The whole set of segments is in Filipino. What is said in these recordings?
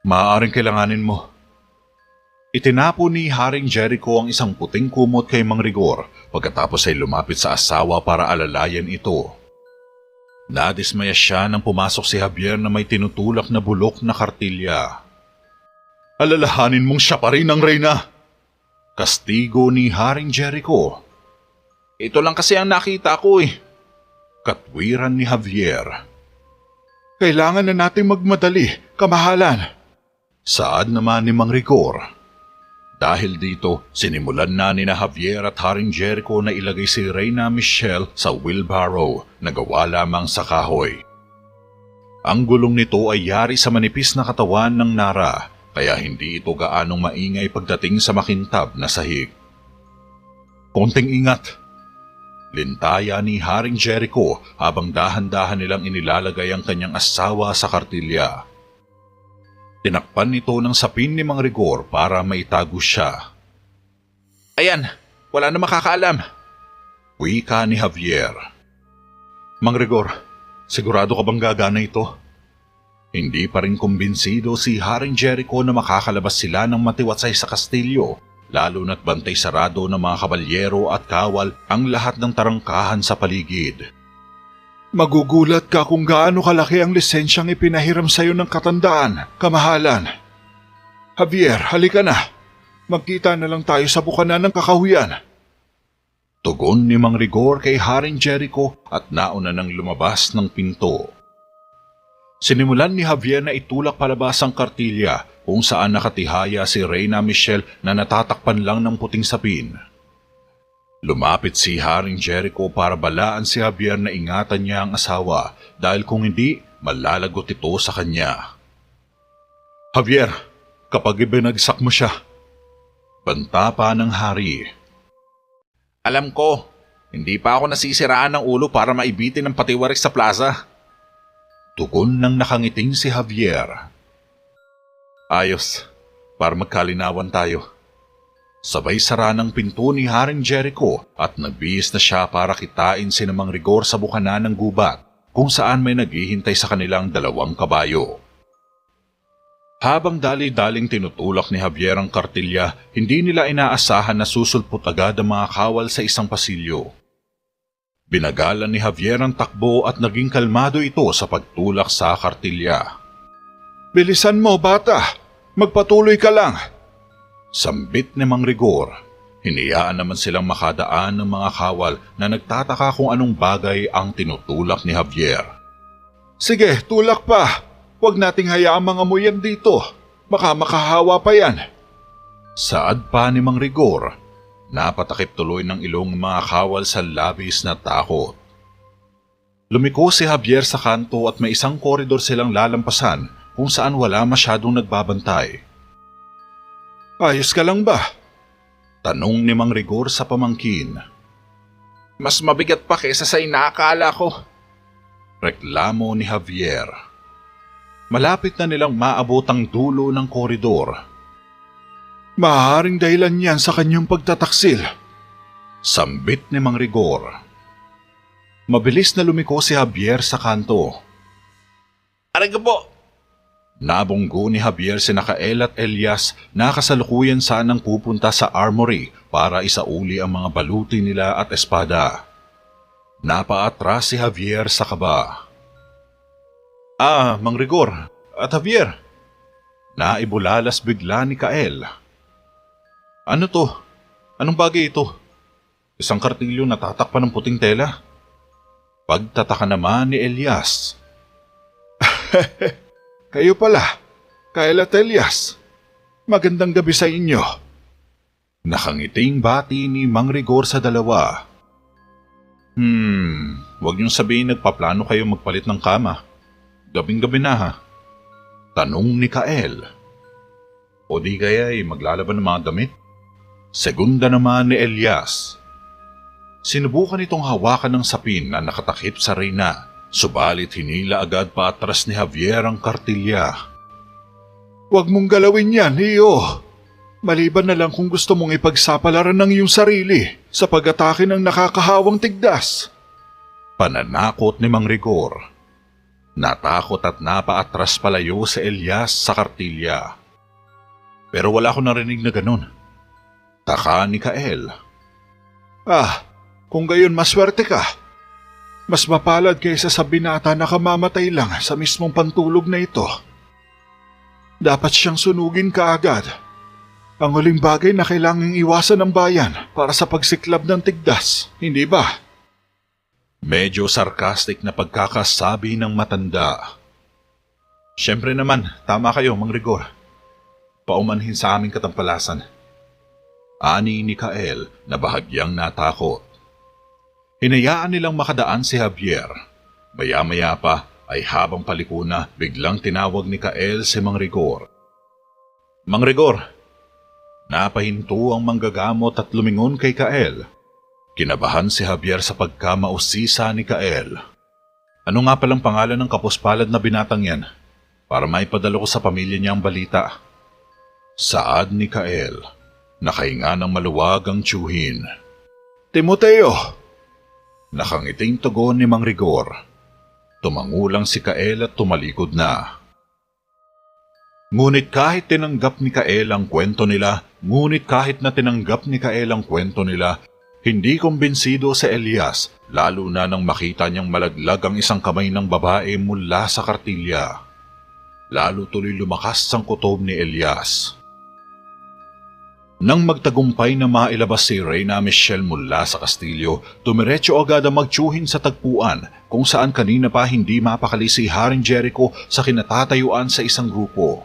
Maaaring kailanganin mo. Itinapo ni Haring Jericho ang isang puting kumot kay Mang Rigor pagkatapos ay lumapit sa asawa para alalayan ito. Nadismaya siya nang pumasok si Javier na may tinutulak na bulok na kartilya. Alalahanin mong siya pa rin ang reyna! Kastigo ni Haring Jericho. Ito lang kasi ang nakita ko eh. Katwiran ni Javier. Kailangan na nating magmadali, kamahalan. Saad naman ni Mang Rigor. Dahil dito, sinimulan na ni Javier at Haring Jericho na ilagay si Reyna Michelle sa wheelbarrow na gawa lamang sa kahoy. Ang gulong nito ay yari sa manipis na katawan ng Nara, kaya hindi ito gaanong maingay pagdating sa makintab na sahig. Konting ingat! Lintaya ni Haring Jericho habang dahan-dahan nilang inilalagay ang kanyang asawa sa kartilya. Tinakpan nito ng sapin ni Mang Rigor para maitago siya. Ayan, wala na makakaalam. Wika ni Javier. Mang Rigor, sigurado ka bang gagana ito? Hindi pa rin kumbinsido si Haring Jericho na makakalabas sila ng matiwatsay sa kastilyo, lalo na't bantay sarado ng mga kabalyero at kawal ang lahat ng tarangkahan sa paligid. Magugulat ka kung gaano kalaki ang lisensyang ipinahiram sa'yo ng katandaan, kamahalan. Javier, halika na. Magkita na lang tayo sa bukanan ng kakahuyan. Tugon ni Mang Rigor kay Haring Jericho at nauna nang lumabas ng pinto. Sinimulan ni Javier na itulak palabas ang kartilya kung saan nakatihaya si Reyna Michelle na natatakpan lang ng puting sapin. Lumapit si Haring Jericho para balaan si Javier na ingatan niya ang asawa dahil kung hindi, malalagot ito sa kanya. Javier, kapag ibinagsak mo siya. Banta pa ng hari. Alam ko, hindi pa ako nasisiraan ng ulo para maibitin ng patiwarik sa plaza. Tugon ng nakangiting si Javier. Ayos, para magkalinawan tayo. Sabay sara ng pinto ni Haring Jericho at nagbihis na siya para kitain si Mang Rigor sa bukanan ng gubat kung saan may naghihintay sa kanilang 2 kabayo. Habang dali-daling tinutulak ni Javier ang kartilya, hindi nila inaasahan na susulpot agad ang mga kawal sa isang pasilyo. Binagalan ni Javier ang takbo at naging kalmado ito sa pagtulak sa kartilya. Bilisan mo, bata! Magpatuloy ka lang! Sambit ni Mang Rigor. Hiniyaan naman silang makadaan ng mga kawal na nagtataka kung anong bagay ang tinutulak ni Javier. Sige, tulak pa! Huwag nating hayaang mga muyan dito. Baka makahawa pa yan. Saad pa ni Mang Rigor. Napatakip tuloy ng ilong mga kawal sa labis na takot. Lumiko si Javier sa kanto at may isang koridor silang lalampasan kung saan wala masyadong nagbabantay. Ayos ka lang ba? Tanong ni Mang Rigor sa pamangkin. Mas mabigat pa kesa sa inaakala ko. Reklamo ni Javier. Malapit na nilang maabot ang dulo ng koridor. Maaaring dahilan yan sa kanyang pagtataksil. Sambit ni Mang Rigor. Mabilis na lumiko si Javier sa kanto. Aray ka po! Nabunggo ni Javier si Nakael at Elias na kasalukuyan sanang pupunta sa armory para isauli ang mga baluti nila at espada. Napaatras si Javier sa kaba. Mang Rigor at Javier. Naibulalas bigla ni Kael. Ano to? Anong bagay ito? Isang kartilyo na tatakpan ng puting tela? Pagtataka naman ni Elias. Kayo pala, Kael at Elias. Magandang gabi sa inyo. Nakangiting bati ni Mang Rigor sa dalawa. Huwag niyong sabihin nagpaplano kayo magpalit ng kama. Gabing-gabi na ha. Tanong ni Kael. O di kaya maglalaban ng mga damit? Segunda naman ni Elias. Sinubukan itong hawakan ng sapin na nakatakip sa reyna. Subalit hinila agad paatras ni Javier ang kartilya. Huwag mong galawin yan, iyo. Maliban na lang kung gusto mong ipagsapalaran ng iyong sarili sa pag-atake ng nakakahawang tigdas. Pananakot ni Mang Rigor. Natakot at napaatras palayo si Elias sa kartilya. Pero wala ko narinig na ganun. Taka ni Kael. Kung gayon maswerte ka. Mas mapalad kaysa sa binata na kamamatay lang sa mismong pantulog na ito. Dapat siyang sunugin kaagad. Ang huling bagay na kailangang iwasan ng bayan para sa pagsiklab ng tigdas, hindi ba? Medyo sarcastic na pagkakasabi ng matanda. Siyempre naman, tama kayo, Mang Rigor. Paumanhin sa aming katampalasan. Ani ni Kael na bahagyang natakot. Hinayaan nilang makadaan si Javier. Maya-maya pa ay habang paliko na biglang tinawag ni Kael si Mang Rigor. Mang Rigor! Napahinto ang manggagamot at lumingon kay Kael. Kinabahan si Javier sa pagkamausisa ni Kael. Ano nga palang pangalan ng kapuspalad na binatang yan? Para maipadala ko sa pamilya niya ang balita. Saad ni Kael. Nakahinga ng maluwag ang tiyuhin. Timoteo! Nakangiting tugon ni Mang Rigor. Tumangulang si Kael at tumalikod na. Ngunit kahit tinanggap ni Kael ang kwento nila, hindi kumbinsido si Elias, lalo na nang makita niyang malaglag ang isang kamay ng babae mula sa kartilya. Lalo tuloy lumakas ang kutob ni Elias. Nang magtagumpay na mailabas si Reyna Michelle mula sa kastilyo, tumiretso agad ang magtiyuhin sa tagpuan kung saan kanina pa hindi mapakali si Haring Jericho sa kinatatayuan sa isang grupo.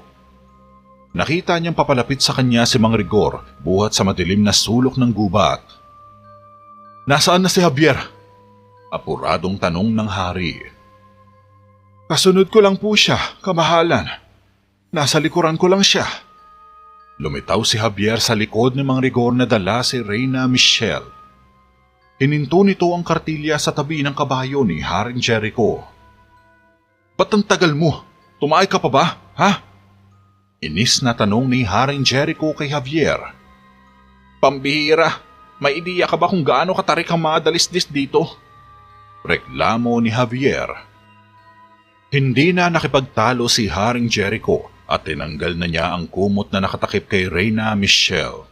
Nakita niyang papalapit sa kanya si Mang Rigor buhat sa madilim na sulok ng gubat. Nasaan na si Javier? Apuradong tanong ng hari. Kasunod ko lang po siya, kamahalan. Nasa likuran ko lang siya. Lumitaw si Javier sa likod ni Mang Rigor na dala si Reyna Michelle. Hininto nito ang kartilya sa tabi ng kabayo ni Haring Jericho. Ba't ang tagal mo? Tumaay ka pa ba, ha? Inis na tanong ni Haring Jericho kay Javier. Pambihira, may ideya ka ba kung gaano katarik ang mga dalisdis dito? Reklamo ni Javier. Hindi na nakipagtalo si Haring Jericho at tinanggal na niya ang kumot na nakatakip kay Reyna Michelle.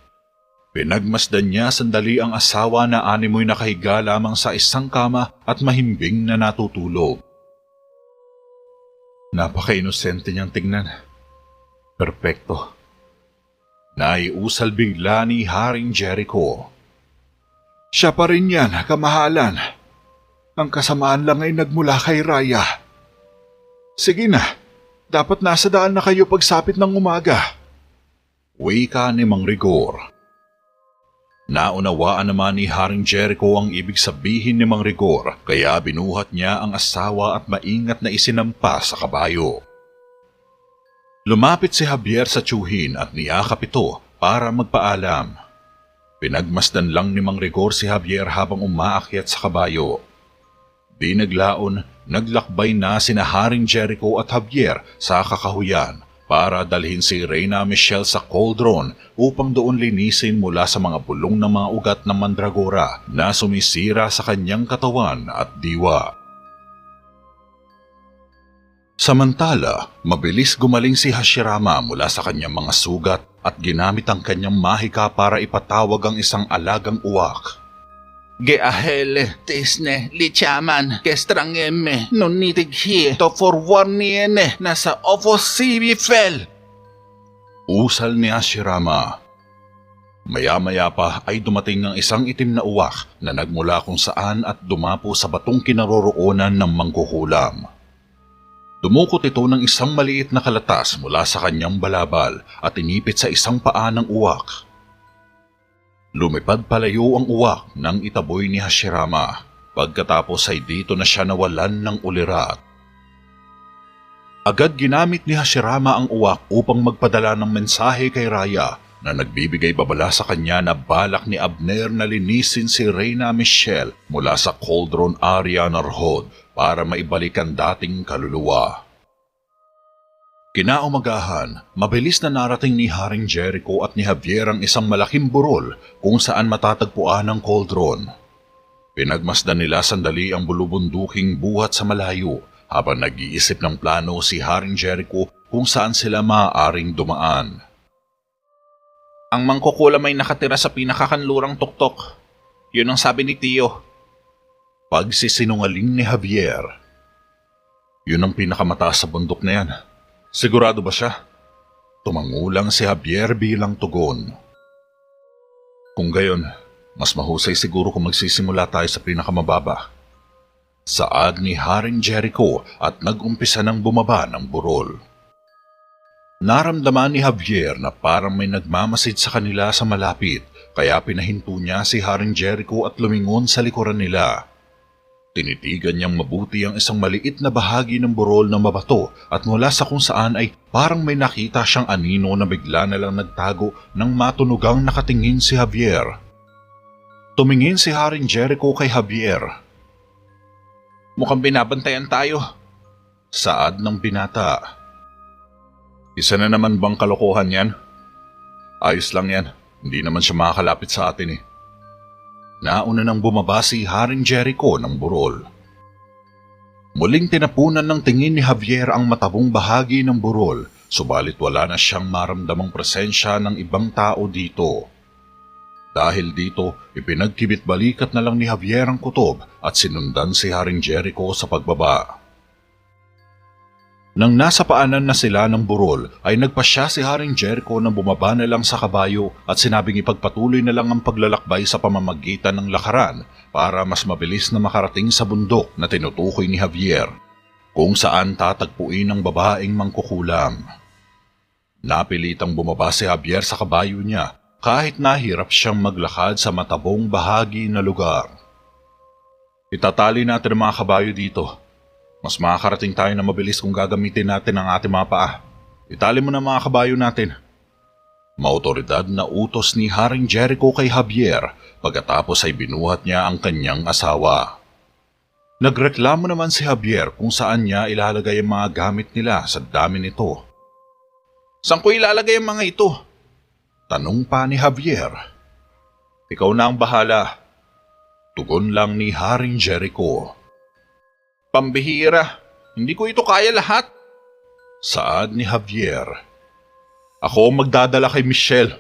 Pinagmasdan niya sandali ang asawa na animoy nakahiga lamang sa isang kama at mahimbing na natutulog. Napaka-inosente niyang tignan. Perpekto. Naiusal bigla ni Haring Jericho. Siya pa rin yan, kamahalan. Ang kasamaan lang ay nagmula kay Raya. Sige na, dapat nasa daan na kayo pagsapit ng umaga. Wika ni Mang Rigor. Naunawaan naman ni Haring Jericho ang ibig sabihin ni Mang Rigor, kaya binuhat niya ang asawa at maingat na isinampa sa kabayo. Lumapit si Javier sa tiyuhin at niyakap ito para magpaalam. Pinagmasdan lang ni Mang Rigor si Javier habang umaakyat sa kabayo. Di naglaon, naglakbay na sina Haring Jericho at Javier sa kakahuyan para dalhin si Reyna Michelle sa cauldron upang doon linisin mula sa mga bulong ng mga ugat ng mandragora na sumisira sa kanyang katawan at diwa. Samantala, mabilis gumaling si Hashirama mula sa kanyang mga sugat at ginamit ang kanyang mahika para ipatawag ang isang alagang uwak. Geahele, tisne, lichaman, kestrangeme, nonitighi, to forwarniene, nasa ofosibifel. Usal ni Hashirama. Maya-maya pa ay dumating ang isang itim na uwak na nagmula kung saan at dumapo sa batong kinaroroonan ng mangkukulam. Dumukot ito ng isang maliit na kalatas mula sa kanyang balabal at inipit sa isang paa ng uwak. Lumipad palayo ang uwak nang itaboy ni Hashirama. Pagkatapos ay dito na siya nawalan ng ulirat. Agad ginamit ni Hashirama ang uwak upang magpadala ng mensahe kay Raya na nagbibigay babala sa kanya na balak ni Abner na linisin si Reyna Michelle mula sa cauldron area Narhod para maibalik ang dating kaluluwa. Kinaumagahan, mabilis na narating ni Haring Jericho at ni Javier ang isang malaking burol kung saan matatagpuan ang cauldron. Pinagmasdan nila sandali ang bulubunduking buhat sa malayo habang nag-iisip ng plano si Haring Jericho kung saan sila maaaring dumaan. Ang mangkukulam ay nakatira sa pinakakanlurang tuktok. Yun ang sabi ni Tio. Pagsisinungaling ni Javier. Yun ang pinakamataas sa bundok na yan. Sigurado ba siya? Tumangulang si Javier bilang tugon. Kung gayon, mas mahusay siguro kung magsisimula tayo sa pinakamababa. Saad ni Haring Jericho at nag-umpisa ng bumaba ng burol. Naramdaman ni Javier na parang may nagmamasid sa kanila sa malapit, kaya pinahinto niya si Haring Jericho at lumingon sa likuran nila. Tinitigan niyang mabuti ang isang maliit na bahagi ng burol na mabato at mula sa kung saan ay parang may nakita siyang anino na bigla na lang nagtago ng matunugang nakatingin si Javier. Tumingin si Haring Jericho kay Javier. Mukhang binabantayan tayo. Saad ng binata. Isa na naman bang kalokohan yan? Ayos lang yan. Hindi naman siya makakalapit sa atin eh. Nauna nang bumaba si Haring Jericho ng burol. Muling tinapunan ng tingin ni Javier ang matabong bahagi ng burol, subalit wala na siyang maramdamang presensya ng ibang tao dito. Dahil dito, ipinagkibit-balikat na lang ni Javier ang kutob at sinundan si Haring Jericho sa pagbaba. Nang nasa paanan na sila ng burol, ay nagpasya si Haring Jericho na bumaba na lang sa kabayo at sinabing ipagpatuloy na lang ang paglalakbay sa pamamagitan ng lakaran para mas mabilis na makarating sa bundok na tinutukoy ni Javier, kung saan tatagpuin ang babaeng mangkukulam. Napilitang bumaba si Javier sa kabayo niya kahit nahirap siyang maglakad sa matabong bahagi na lugar. Itatali natin ang mga kabayo dito. Mas makakarating tayo na mabilis kung gagamitin natin ang ating mga paa. Itali mo na mga kabayo natin. Maotoridad na utos ni Haring Jericho kay Javier pagkatapos ay binuhat niya ang kanyang asawa. Nagreklamo naman si Javier kung saan niya ilalagay ang mga gamit nila sa dami nito. Saan ko ilalagay ang mga ito? Tanong pa ni Javier. Ikaw na ang bahala. Tugon lang ni Haring Jericho. Pambihira, hindi ko ito kaya lahat. Saad ni Javier. Ako ang magdadala kay Michelle.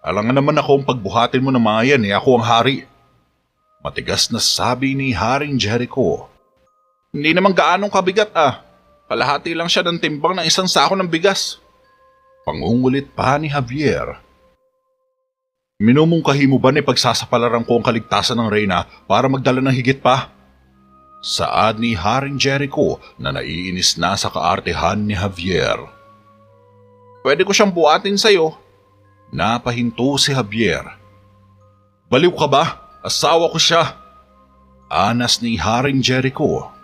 Alangan naman ako ang pagbuhatin mo ng mga yan ako ang hari. Matigas na sabi ni Haring Jericho. Hindi naman gaanong kabigat Kalahati lang siya ng timbang ng isang sako ng bigas. Pangungulit pa ni Javier. Minumungkahi mo ba na pagsasapalaran ko ang kaligtasan ng Reyna para magdala ng higit pa? Saad ni Haring Jericho na naiinis na sa kaartehan ni Javier. Pwede ko siyang buhatin sa'yo. Napahinto si Javier. Baliw ka ba? Asawa ko siya. Anas ni Haring Jericho.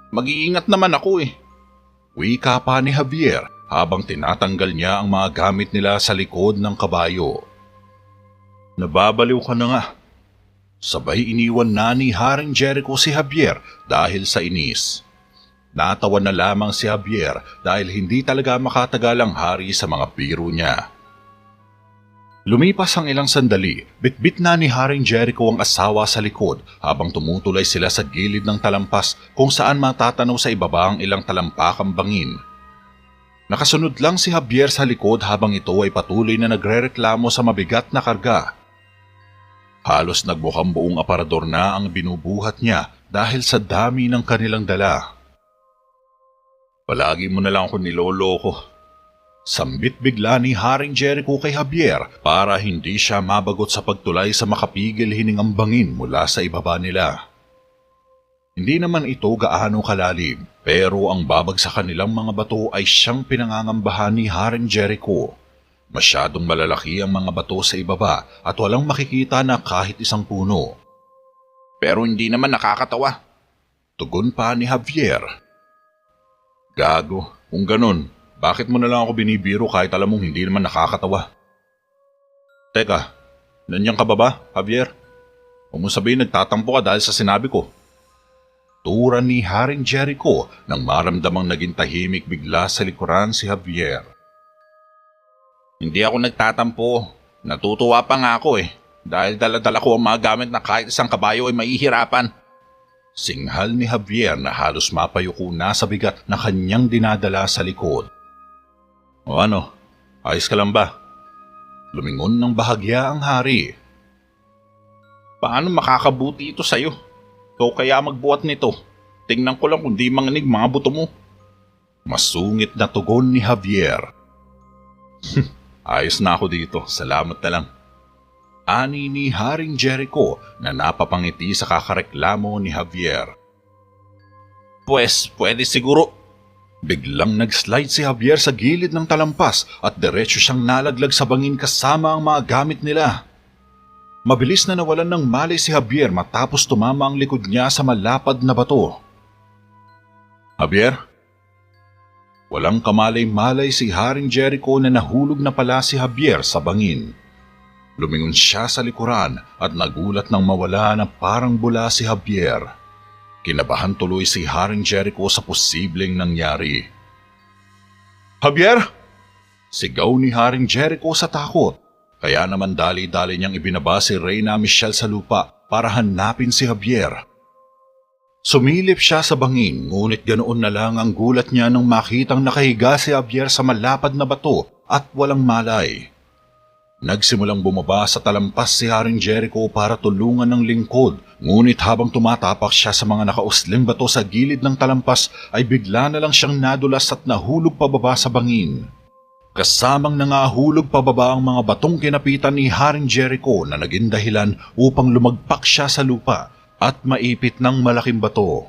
Mag-iingat naman ako Wika pa ni Javier habang tinatanggal niya ang mga gamit nila sa likod ng kabayo. Nababaliw ka na nga. Sabay iniwan na ni Haring Jericho si Javier dahil sa inis. Natawa na lamang si Javier dahil hindi talaga makatagal ang hari sa mga biro niya. Lumipas ang ilang sandali, bitbit na ni Haring Jericho ang asawa sa likod habang tumutulay sila sa gilid ng talampas kung saan matatanaw sa ibaba ang ilang talampakang bangin. Nakasunod lang si Javier sa likod habang ito ay patuloy na nagrereklamo sa mabigat na karga. Halos nagmukhang buong aparador na ang binubuhat niya dahil sa dami ng kanilang dala. Palagi mo na lang ako niloloko. Sambit bigla ni Haring Jericho kay Javier para hindi siya mabagot sa pagtulay sa makapigil hiningang bangin mula sa ibaba nila. Hindi naman ito gaano kalalim pero ang babagsakan nilang mga bato ay siyang pinangangambahan ni Haring Jericho. Masyadong malalaki ang mga bato sa ibaba at walang makikita na kahit isang puno. Pero hindi naman nakakatawa. Tugon pa ni Javier. Gago, kung ganun, bakit mo na lang ako binibiro kahit alam mong hindi naman nakakatawa? Teka, nandiyan ka ba Javier? Huwag mo sabihin nagtatampo ka dahil sa sinabi ko. Turan ni Haring Jericho nang maramdamang naging tahimik bigla sa likuran si Javier. Hindi ako nagtatampo. Natutuwa pa nga ako dahil dala-dala ko ang mga gamit na kahit isang kabayo ay mahihirapan. Singhal ni Javier na halos mapayuko na sa bigat na kanyang dinadala sa likod. O ano, ayos ka lang ba? Lumingon ng bahagya ang hari. Paano makakabuti ito sa'yo? Ikaw kaya magbuhat nito. Tingnan ko lang kung di manginig mga buto mo. Masungit na tugon ni Javier. Ayos na ako dito, salamat na lang. Ani ni Haring Jericho na napapangiti sa kakareklamo ni Javier. Pues, pwede siguro. Biglang nag-slide si Javier sa gilid ng talampas at diretso siyang nalaglag sa bangin kasama ang mga gamit nila. Mabilis na nawalan ng malay si Javier matapos tumama ang likod niya sa malapad na bato. Javier? Walang kamalay-malay si Haring Jericho na nahulog na pala si Javier sa bangin. Lumingon siya sa likuran at nagulat nang mawala na parang bula si Javier. Kinabahan tuloy si Haring Jericho sa posibleng nangyari. Javier! Sigaw ni Haring Jericho sa takot. Kaya naman dali-dali niyang ibinaba si Reyna Michelle sa lupa para hanapin si Javier. Sumilip siya sa bangin, ngunit ganoon na lang ang gulat niya nang makitang nakahiga si Javier sa malapad na bato at walang malay. Nagsimulang bumaba sa talampas si Haring Jericho para tulungan ng lingkod, ngunit habang tumatapak siya sa mga nakausling bato sa gilid ng talampas ay bigla na lang siyang nadulas at nahulog pababa sa bangin. Kasamang nangahulog pababa ang mga batong kinapitan ni Haring Jericho na naging dahilan upang lumagpak siya sa lupa at maipit ng malaking bato.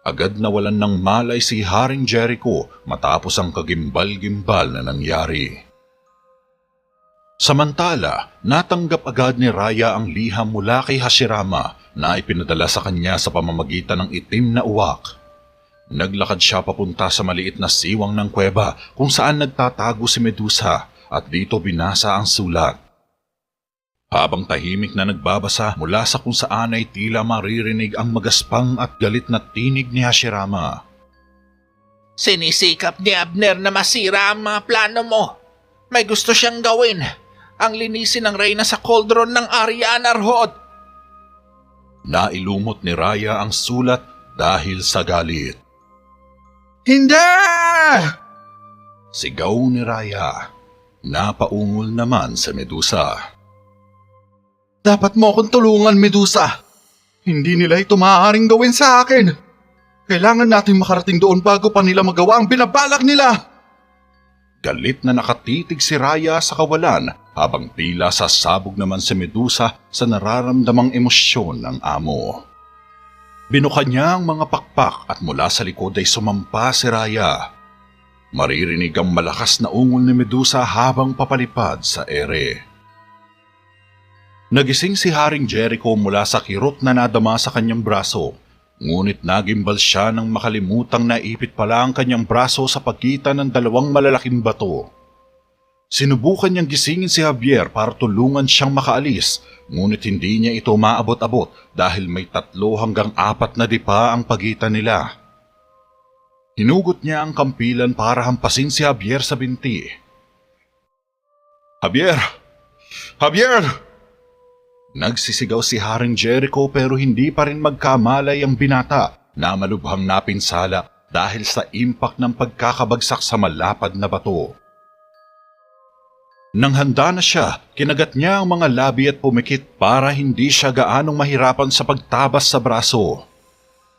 Agad nawalan ng malay si Haring Jericho matapos ang kagimbal-gimbal na nangyari. Samantala, natanggap agad ni Raya ang liham mula kay Hashirama na ipinadala sa kanya sa pamamagitan ng itim na uwak. Naglakad siya papunta sa maliit na siwang ng kuweba kung saan nagtatago si Medusa at dito binasa ang sulat. Habang tahimik na nagbabasa mula sa kung saan ay tila maririnig ang magaspang at galit na tinig ni Hashirama. Sinisikap ni Abner na masira ang mga plano mo. May gusto siyang gawin. Ang linisin ng reyna sa cauldron ng Arya Narhod. Nailumot ni Raya ang sulat dahil sa galit. Hindi! Sigaw ni Raya. Napaungol naman sa Medusa. Dapat mo akong tulungan, Medusa. Hindi nila ito maaaring gawin sa akin. Kailangan nating makarating doon bago pa nila magawa ang binabalak nila. Galit na nakatitig si Raya sa kawalan habang tila sasabog naman si Medusa sa nararamdamang emosyon ng amo. Binuka niya ang mga pakpak at mula sa likod ay sumampa si Raya. Maririnig ang malakas na ungol ni Medusa habang papalipad sa ere. Nagising si Haring Jericho mula sa kirot na nadama sa kanyang braso. Ngunit nagimbal siya nang makalimutang naipit pala ang kanyang braso sa pagitan ng dalawang malalaking bato. Sinubukan niyang gisingin si Javier para tulungan siyang makaalis, ngunit hindi niya ito maabot-abot dahil may 3 hanggang 4 na dipa ang pagitan nila. Hinugot niya ang kampilan para hampasin si Javier sa binti. Javier! Javier! Nagsisigaw si Haring Jericho pero hindi pa rin magkamalay ang binata na malubhang napinsala dahil sa impact ng pagkakabagsak sa malapad na bato. Nang handa na siya, kinagat niya ang mga labi at pumikit para hindi siya gaanong mahirapan sa pagtabas sa braso.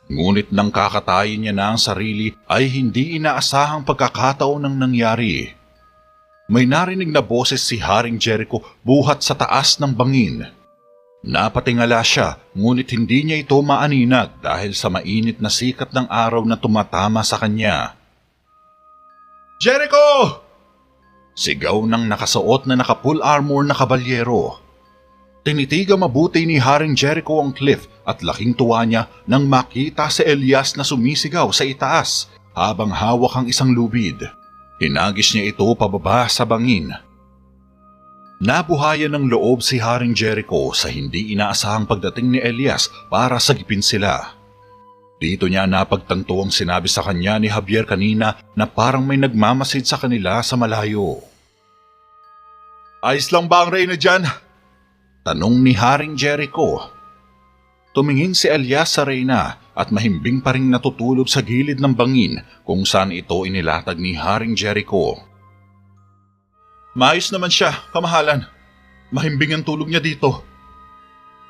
Ngunit nang kakatayin niya na ang sarili ay hindi inaasahang pagkakataon ng nangyari. May narinig na boses si Haring Jericho buhat sa taas ng bangin. Napatingala siya, ngunit hindi niya ito maaninag dahil sa mainit na sikat ng araw na tumatama sa kanya. Jericho! Sigaw ng nakasuot na naka-full armor na kabalyero. Tinitiga mabuti ni Haring Jericho ang cliff at laking tuwa niya nang makita si Elias na sumisigaw sa itaas habang hawak ang isang lubid. Hinagis niya ito pababa sa bangin. Nabuhayan ng loob si Haring Jericho sa hindi inaasahang pagdating ni Elias para sagipin sila. Dito niya napagtanto ang sinabi sa kanya ni Javier kanina na parang may nagmamasid sa kanila sa malayo. Ayos lang ba ang reyna dyan? Tanong ni Haring Jericho. Tumingin si Elias sa Reyna at mahimbing pa ring natutulog sa gilid ng bangin kung saan ito inilatag ni Haring Jericho. Maayos naman siya, kamahalan. Mahimbing ang tulog niya dito.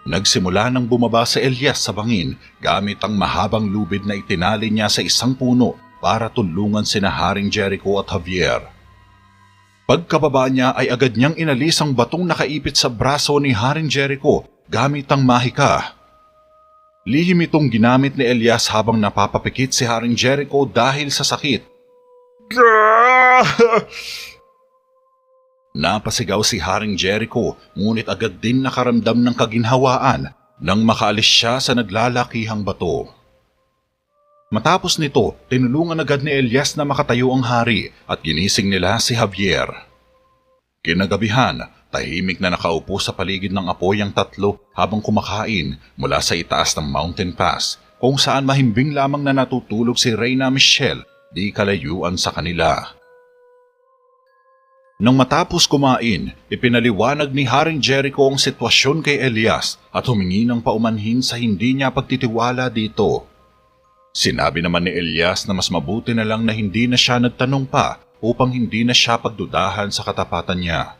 Nagsimula nang bumaba si Elias sa bangin gamit ang mahabang lubid na itinali niya sa isang puno para tulungan sina Haring Jericho at Javier. Pagkababa niya ay agad niyang inalis ang batong nakaipit sa braso ni Haring Jericho gamit ang mahika. Lihim itong ginamit ni Elias habang napapapikit si Haring Jericho dahil sa sakit. Napasigaw si Haring Jericho ngunit agad din nakaramdam ng kaginhawaan nang makaalis siya sa naglalakihang bato. Matapos nito, tinulungan agad ni Elias na makatayo ang hari at ginising nila si Javier. Kinagabihan, tahimik na nakaupo sa paligid ng apoy ang tatlo habang kumakain mula sa itaas ng mountain pass kung saan mahimbing lamang na natutulog si Reyna Michelle di kalayuan sa kanila. Nang matapos kumain, ipinaliwanag ni Haring Jericho ang sitwasyon kay Elias at humingi ng paumanhin sa hindi niya pagtitiwala dito. Sinabi naman ni Elias na mas mabuti na lang na hindi na siya nagtanong pa upang hindi na siya pagdudahan sa katapatan niya.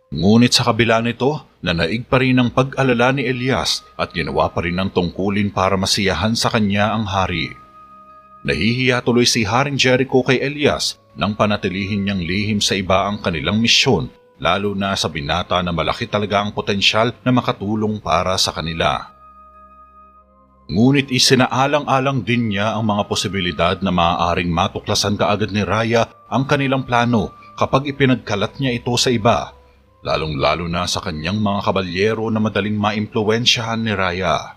Ngunit sa kabila nito, nanaig pa rin ang pag-alala ni Elias at ginawa pa rin ang tungkulin para masiyahan sa kanya ang hari. Nahihiya tuloy si Haring Jericho kay Elias nang panatilihin niyang lihim sa iba ang kanilang misyon, lalo na sa binata na malaki talaga ang potensyal na makatulong para sa kanila. Ngunit isinaalang-alang din niya ang mga posibilidad na maaaring matuklasan kaagad ni Raya ang kanilang plano kapag ipinagkalat niya ito sa iba, lalong-lalo na sa kanyang mga kabalyero na madaling maimpluwensyahan ni Raya.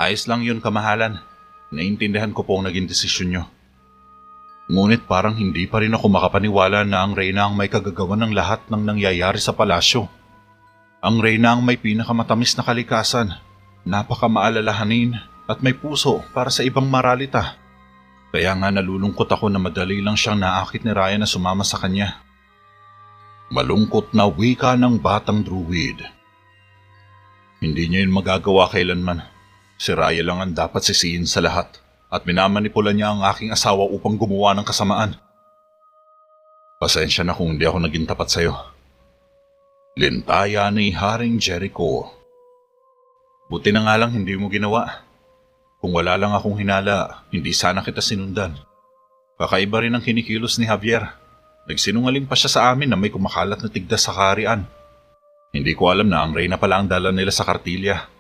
Ayos lang yun, kamahalan. Naintindihan ko po ang naging desisyon niyo. Ngunit parang hindi pa rin ako makapaniwala na ang Reyna ang may kagagawan ng lahat ng nangyayari sa palasyo. Ang Reyna ang may pinakamatamis na kalikasan, napakamaalalahanin at may puso para sa ibang maralita. Kaya nga nalulungkot ako na madali lang siyang naakit ni Raya na sumama sa kanya. Malungkot na wika ng batang druid. Hindi niya yun magagawa kailanman. Si Raya lang ang dapat sisihin sa lahat. At minamanipula niya ang aking asawa upang gumawa ng kasamaan. Pasensya na kung hindi ako naging tapat sa'yo. Lintaya ni Haring Jericho. Buti na nga lang hindi mo ginawa. Kung wala lang akong hinala, hindi sana kita sinundan. Kakaiba rin ang kinikilos ni Javier. Nagsinungaling pa siya sa amin na may kumakalat na tigdas sa kaharian. Hindi ko alam na ang Reyna pala ang dala nila sa Kartilya.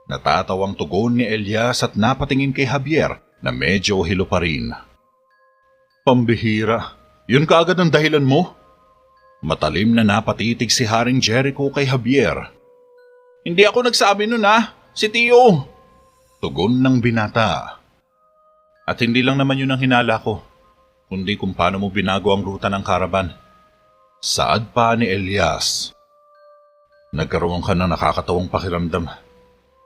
Natatawang tugon ni Elias at napatingin kay Javier na medyo hilo pa rin. Pambihira, yun kaagad ang dahilan mo? Matalim na napatitig si Haring Jericho kay Javier. Hindi ako nagsabi nun si Tio. Tugon ng binata. At hindi lang naman yun ang hinala ko, kundi kung paano mo binago ang ruta ng karaban. Saad pa ni Elias. Nagkaroon ka ng nakakatawang pakiramdam.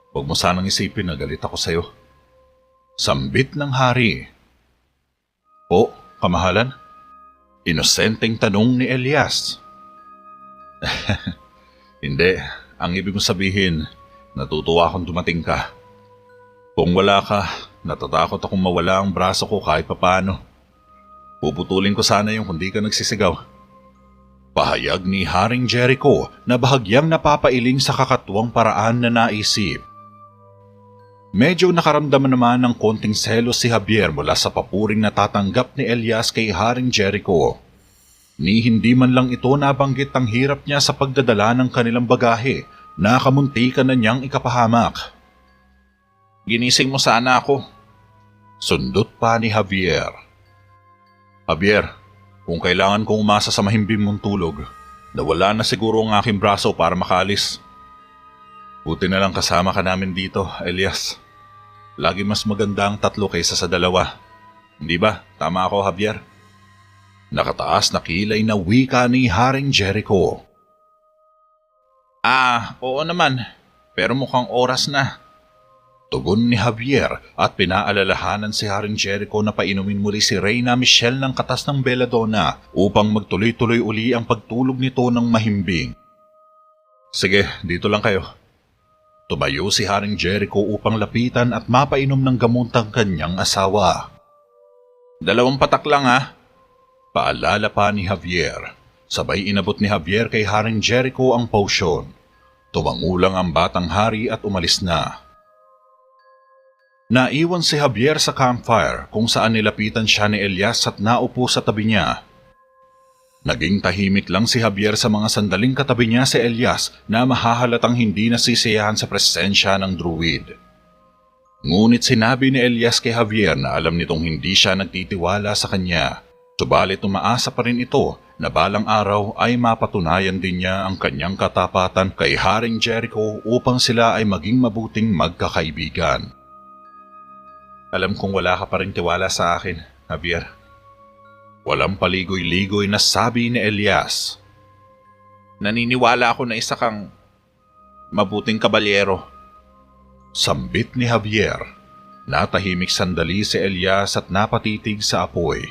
Huwag mo sanang isipin na galit ako sa'yo. Sambit ng hari. O, kamahalan? Inosenteng tanong ni Elias. Hindi, ang ibig kong sabihin, natutuwa akong dumating ka. Kung wala ka, natatakot akong mawala ang braso ko kahit papaano. Puputulin ko sana yung kundi ka nagsisigaw. Pahayag ni Haring Jericho na bahagyang napapailing sa kakatuwang paraan na naisip. Medyo nakaramdaman naman ng konting selos si Javier mula sa papuring natatanggap ni Elias kay Haring Jericho. Ni hindi man lang ito nabanggit ang hirap niya sa pagdadala ng kanilang bagahe na kamuntikan na niyang ikapahamak. Ginising mo sana ako. Sundot pa ni Javier. Javier, kung kailangan kong umasa sa mahimbing mong tulog, nawala na siguro ang aking braso para makaalis. Buti na lang kasama ka namin dito, Elias. Lagi mas maganda ang tatlo kaysa sa dalawa. Hindi ba? Tama ako, Javier? Nakataas na kilay na wika ni Haring Jericho. Oo naman. Pero mukhang oras na. Tugon ni Javier at pinaalalahanan si Haring Jericho na painumin muli si Reyna Michelle ng katas ng belladonna upang magtuloy-tuloy uli ang pagtulog nito ng mahimbing. Sige, dito lang kayo. Tumayo si Haring Jericho upang lapitan at mapainom ng gamot ang kanyang asawa. 2 patak lang ha. Paalala pa ni Javier. Sabay inabot ni Javier kay Haring Jericho ang potion. Tumangulang ang batang hari at umalis na. Naiwan si Javier sa campfire kung saan nilapitan siya ni Elias at naupo sa tabi niya. Naging tahimik lang si Javier sa mga sandaling katabi niya si Elias na mahahalatang hindi nasisiyahan sa presensya ng druid. Ngunit sinabi ni Elias kay Javier na alam nitong hindi siya nagtitiwala sa kanya. Subalit umaasa pa rin ito na balang araw ay mapatunayan din niya ang kanyang katapatan kay Haring Jericho upang sila ay maging mabuting magkakaibigan. Alam kong wala ka pa rin tiwala sa akin, Javier. Walang paligoy-ligoy na sabi ni Elias. Naniniwala ako na isa kang mabuting kabalyero. Sambit ni Javier. Natahimik sandali si Elias at napatitig sa apoy.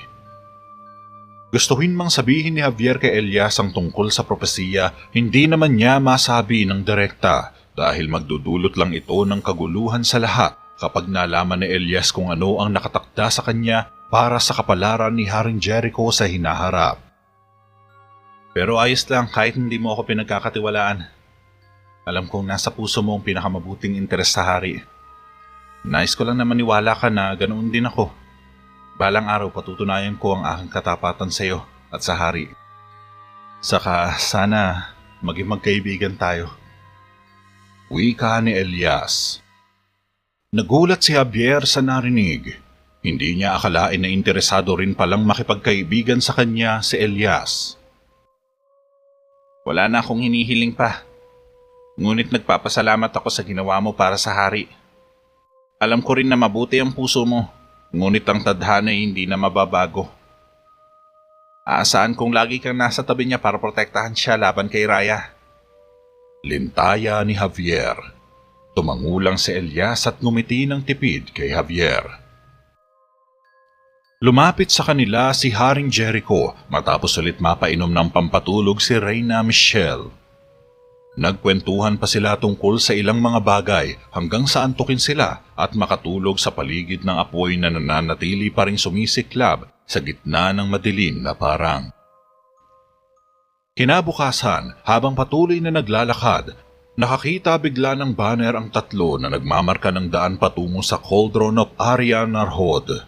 Gustuhin mang sabihin ni Javier kay Elias ang tungkol sa propesiya, hindi naman niya masabi ng direkta dahil magdudulot lang ito ng kaguluhan sa lahat kapag nalaman ni Elias kung ano ang nakatakda sa kanya para sa kapalaran ni Haring Jericho sa hinaharap. Pero ayos lang kahit hindi mo ako pinagkakatiwalaan. Alam kong nasa puso mo ang pinakamabuting interes sa hari. Nais ko lang na maniwala ka na ganoon din ako. Balang araw patutunayan ko ang aking katapatan sa iyo at sa hari. Saka sana maging magkaibigan tayo. Wika ni Elias. Nagulat si Javier sa narinig. Hindi niya akalain na interesado rin palang makipagkaibigan sa kanya si Elias. Wala na akong hinihiling pa. Ngunit nagpapasalamat ako sa ginawa mo para sa hari. Alam ko rin na mabuti ang puso mo, ngunit ang tadhana ay hindi na mababago. Aasaan kong lagi kang nasa tabi niya para protektahan siya laban kay Raya. Lintaya ni Javier. Tumangulang si Elias at ngumiti ng tipid kay Javier. Lumapit sa kanila si Haring Jericho matapos ulit mapainom ng pampatulog si Reyna Michelle. Nagkwentuhan pa sila tungkol sa ilang mga bagay hanggang sa antukin sila at makatulog sa paligid ng apoy na nananatili pa ring sumisiklab sa gitna ng madilim na parang. Kinabukasan, habang patuloy na naglalakad, nakakita bigla ng banner ang tatlo na nagmamarka ng daan patungo sa Cauldron of Arya Narhod.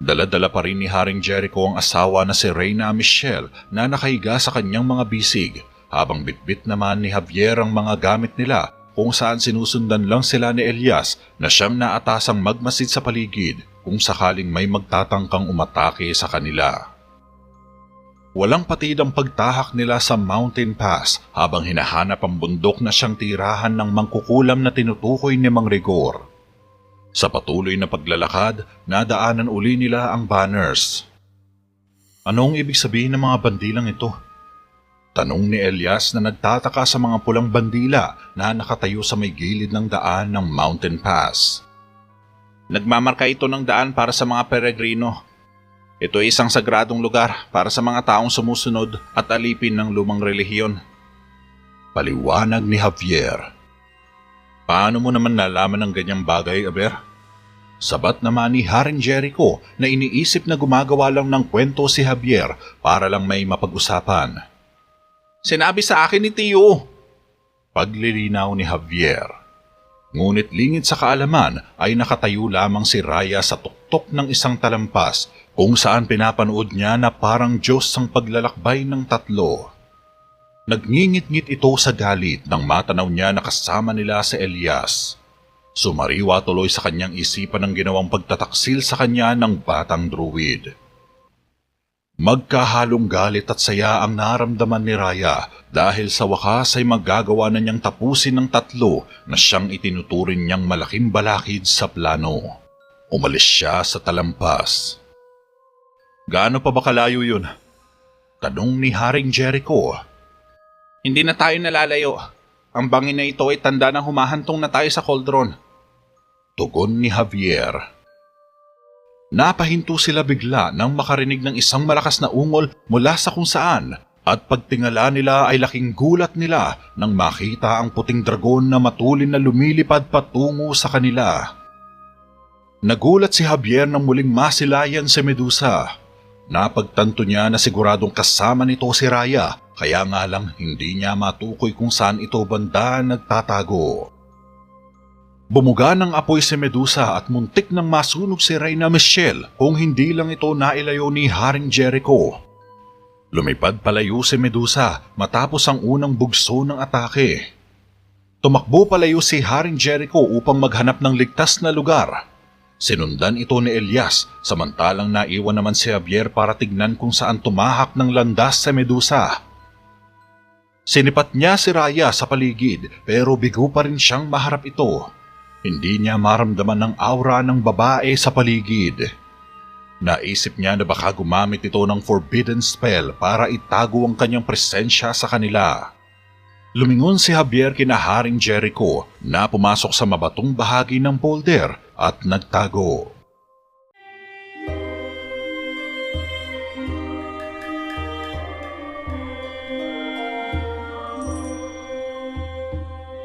Dala-dala pa rin ni Haring Jericho ang asawa na si Reyna Michelle na nakahiga sa kanyang mga bisig, habang bitbit naman ni Javier ang mga gamit nila kung saan sinusundan lang sila ni Elias na siyang naatasang magmasid sa paligid kung sakaling may magtatangkang umatake sa kanila. Walang patid ang pagtahak nila sa Mountain Pass habang hinahanap ang bundok na siyang tirahan ng mangkukulam na tinutukoy ni Mang Rigor. Sa patuloy na paglalakad, nadaanan uli nila ang banners. Anong ibig sabihin ng mga bandilang ito? Tanong ni Elias na nagtataka sa mga pulang bandila na nakatayo sa may gilid ng daan ng Mountain Pass. Nagmamarka ito ng daan para sa mga peregrino. Ito ay isang sagradong lugar para sa mga taong sumusunod at alipin ng lumang relihiyon. Paliwanag ni Javier. Paano mo naman nalaman ng ganyang bagay, Aber? Sabat naman ni Haring Jericho na iniisip na gumagawa lang ng kwento si Javier para lang may mapag-usapan. Sinabi sa akin ni Tio. Paglilinaw ni Javier. Ngunit lingid sa kaalaman ay nakatayo lamang si Raya sa tuktok ng isang talampas kung saan pinapanood niya na parang Diyos ang paglalakbay ng tatlo. Nagngingit-ngit ito sa galit nang matanaw niya na kasama nila si Elias. Sumariwa tuloy sa kanyang isipan ang ginawang pagtataksil sa kanya ng batang druid. Magkahalong galit at saya ang naramdaman ni Raya dahil sa wakas ay magagawa na niyang tapusin ng tatlo na siyang itinuturing niyang malaking balakid sa plano. Umalis siya sa talampas. Gaano pa ba kalayo yun? Tanong ni Haring Jericho. Hindi na tayo nalalayo. Ang bangin na ito ay tanda ng humahantong na tayo sa cauldron. Tugon ni Javier. Napahinto sila bigla nang makarinig ng isang malakas na ungol mula sa kung saan At pagtingala nila ay laking gulat nila nang makita ang puting dragon na matulin na lumilipad patungo sa kanila. Nagulat si Javier nang muling masilayan si Medusa. Napagtanto niya na siguradong kasama nito si Raya, kaya nga lang hindi niya matukoy kung saan ito banda nagtatago. Bumuga ng apoy si Medusa at muntik nang masunog si Reyna Michelle kung hindi lang ito nailayo ni Haring Jericho. Lumipad palayo si Medusa matapos ang unang bugso ng atake. Tumakbo palayo si Haring Jericho upang maghanap ng ligtas na lugar. Sinundan ito ni Elias samantalang naiwan naman si Javier para tignan kung saan tumahak ng landas si Medusa. Sinipat niya si Raya sa paligid pero bigo pa rin siyang maharap ito. Hindi niya maramdaman ng aura ng babae sa paligid. Naisip niya na baka gumamit ito ng forbidden spell para itago ang kanyang presensya sa kanila. Lumingon si Javier kina Haring Jericho na pumasok sa mabatong bahagi ng boulder at nagtago.